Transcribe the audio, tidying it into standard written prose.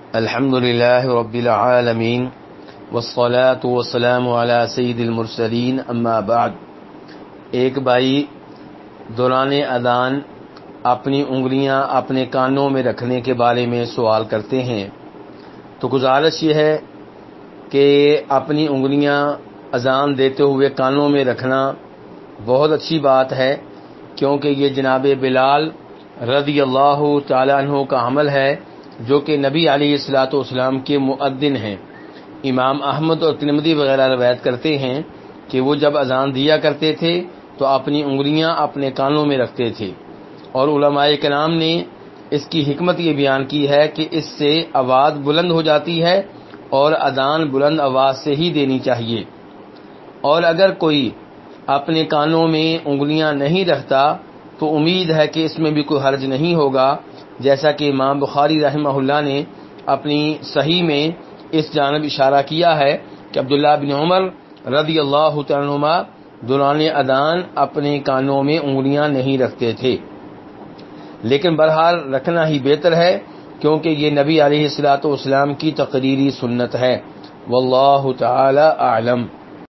الحمد للہ رب العالمین والصلاة والسلام علی سید المرسلین اما بعد۔ ایک بھائی دوران اذان اپنی انگلیاں اپنے کانوں میں رکھنے کے بارے میں سوال کرتے ہیں، تو گزارش یہ ہے کہ اپنی انگلیاں اذان دیتے ہوئے کانوں میں رکھنا بہت اچھی بات ہے، کیونکہ یہ جناب بلال رضی اللہ تعالی عنہ کا عمل ہے جو کہ نبی علیہ الصلوۃ والسلام کے مؤذن ہیں۔ امام احمد اور ترمذی وغیرہ روایت کرتے ہیں کہ وہ جب اذان دیا کرتے تھے تو اپنی انگلیاں اپنے کانوں میں رکھتے تھے، اور علماء کرام نے اس کی حکمت یہ بیان کی ہے کہ اس سے آواز بلند ہو جاتی ہے، اور اذان بلند آواز سے ہی دینی چاہیے۔ اور اگر کوئی اپنے کانوں میں انگلیاں نہیں رکھتا تو امید ہے کہ اس میں بھی کوئی حرج نہیں ہوگا، جیسا کہ امام بخاری رحمہ اللہ نے اپنی صحیح میں اس جانب اشارہ کیا ہے کہ عبداللہ بن عمر رضی اللہ تعالی عنہما دوران اذان اپنے کانوں میں انگلیاں نہیں رکھتے تھے، لیکن بہرحال رکھنا ہی بہتر ہے، کیونکہ یہ نبی علیہ الصلوۃ والسلام کی تقریری سنت ہے۔ واللہ تعالی اعلم۔